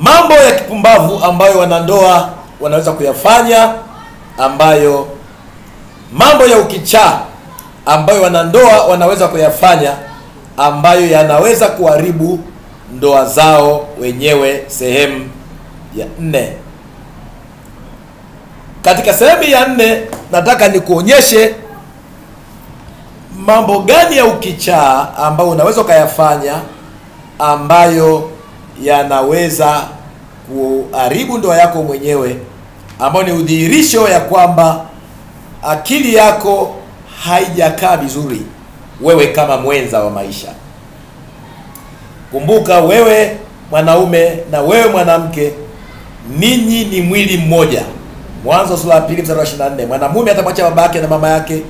Mambo ya kipumbavu ambayo wanandoa wanaweza kuyafanya, mambo ya ukichaa ambayo wanandoa wanaweza kuyafanya, ambayo yanaweza kuharibu ndoa zao wenyewe. Sehemu ya 4. Katika sehemu ya 4 nataka nikuonyeshe mambo gani ya ukichaa ambayo unaweza kuyafanya, ambayo yanaweza kuharibu ndoa yako mwenyewe, ambayo ni udhihirisho ya kwamba akili yako haijakaa vizuri wewe kama mwenza wa maisha. Kumbuka, wewe mwanaume na wewe mwanamke, ninyi ni mwili mmoja. Mwanzo sura ya 2 mstari wa 24. Mwanamume atamwacha baba yake na mama yake,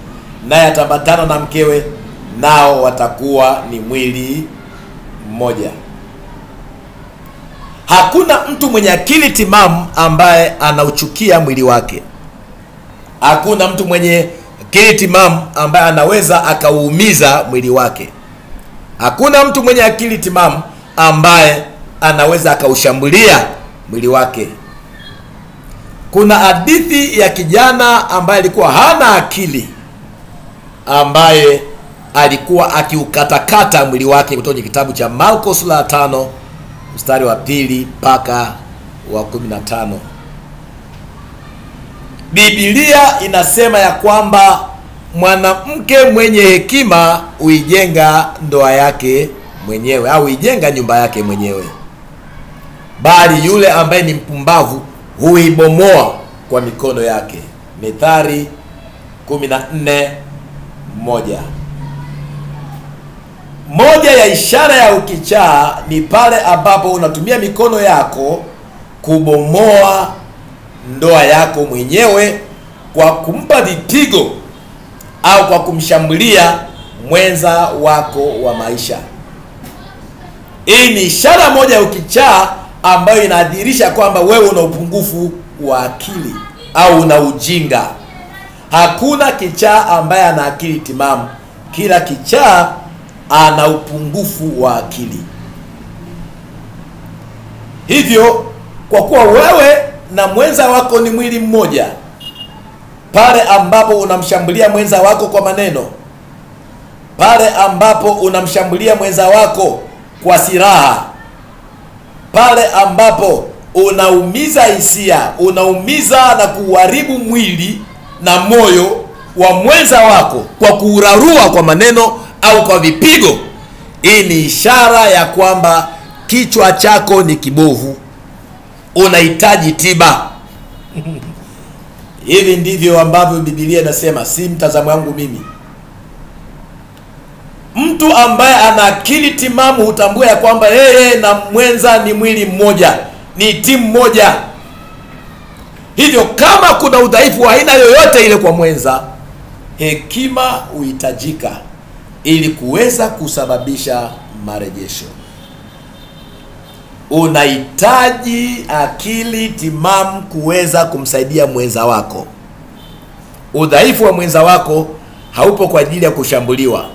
naye ataambatana na mkewe, nao watakuwa ni mwili mmoja. Hakuna mtu mwenye akili timamu ambaye anauchukia mwili wake. Hakuna mtu mwenye akili timamu ambaye anaweza akauumiza mwili wake. Hakuna mtu mwenye akili timamu ambaye anaweza akaushambulia mwili wake. Kuna hadithi ya kijana ambaye alikuwa hana akili, ambaye alikuwa akiukatakata mwili wake, kutoka kwenye kitabu cha Marko sura ya 5 mstari wa 2 mpaka wa 15. Biblia inasema ya kwamba mwanamke mwenye hekima huijenga ndoa yake mwenyewe, au huijenga nyumba yake mwenyewe, bali yule ambaye ni mpumbavu huibomoa kwa mikono yake. Mithali 14:1. Moja ya ishara ya ukichaa ni pale ambapo unatumia mikono yako kubomoa ndoa yako mwenyewe kwa kumpa vipigo au kwa kumshambulia mwenza wako wa maisha. Hii ni ishara moja ya ukichaa ambayo inadhihirisha kwamba wewe una upungufu wa akili au una ujinga. Hakuna kichaa ambaye ana akili timamu. Kila kichaa ana upungufu wa akili. Hivyo, kwa kuwa wewe na mwenza wako ni mwili mmoja, pale ambapo unamshambulia mwenza wako kwa maneno, pale ambapo unamshambulia mwenza wako kwa silaha, pale ambapo unaumiza hisia, unaumiza na kuharibu mwili na moyo wa mwenza wako kwa kuurarua kwa maneno au kwa vipigo, hii ni ishara ya kwamba kichwa chako ni kibovu, unahitaji tiba. Hivi ndivyo ambavyo Biblia inasema, si mtazamo wangu mimi. Mtu ambaye ana akili timamu hutambua ya kwamba yeye na mwenza ni mwili mmoja, ni timu moja. Hivyo kama kuna udhaifu wa aina yoyote ile kwa mwenza, hekima huhitajika ili kuweza kusababisha marejesho. Unahitaji akili timamu kuweza kumsaidia mwenza wako. Udhaifu wa mwenza wako haupo kwa ajili ya kushambuliwa.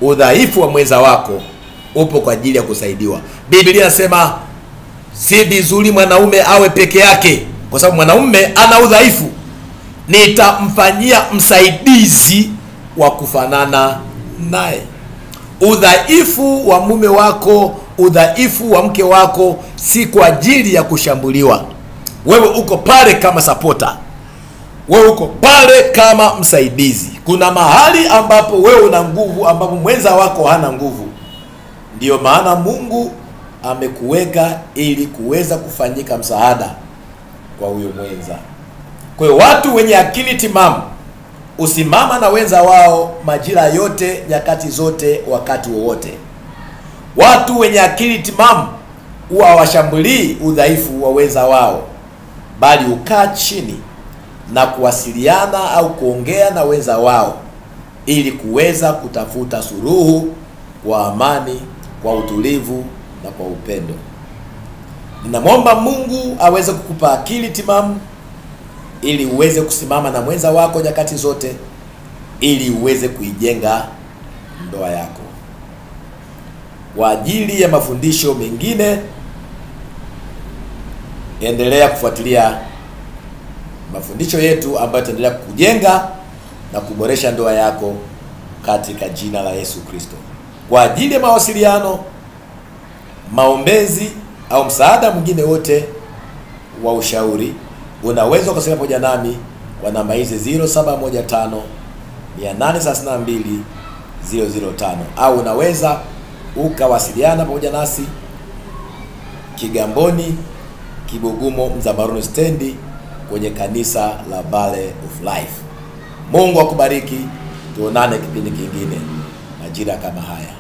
Udhaifu wa mwenza wako upo kwa ajili ya kusaidiwa. Biblia inasema si vizuri mwanaume awe peke yake, kwa sababu mwanaume ana udhaifu. Nitamfanyia msaidizi wa kufanana naye. Udhaifu wa mume wako, udhaifu wa mke wako si kwa ajili ya kushambuliwa. Wewe uko pale kama supporter. Wewe uko pale kama msaidizi. Kuna mahali ambapo wewe una nguvu, ambapo mwenza wako hana nguvu. Ndiyo maana Mungu amekuweka ili kuweza kufanyika msaada kwa huyo mwenza. Kwa hiyo watu wenye akili timamu usimama na wenza wao majira yote, nyakati zote, wakati wowote. Watu wenye akili timamu huwa hawashambulii udhaifu wa wenza wao, bali ukaa chini na kuwasiliana au kuongea na wenza wao ili kuweza kutafuta suluhu kwa amani, kwa utulivu na kwa upendo. Ninamwomba Mungu aweze kukupa akili timamu ili uweze kusimama na mwenza wako nyakati zote, ili uweze kuijenga ndoa yako. Kwa ajili ya mafundisho mengine endelea kufuatilia mafundisho yetu ambayo yataendelea kujenga na kuboresha ndoa yako katika jina la Yesu Kristo. Kwa ajili ya mawasiliano, maombezi au msaada mwingine wote wa ushauri, unaweza kusema pamoja nami kwa namba hizi 0715 832 005, au unaweza ukawasiliana pamoja nasi Kigamboni, Kibugumo, Mzambaruni stendi kwenye kanisa la Valley of Life. Mungu akubariki. Tuonane kipindi kingine majira kama haya.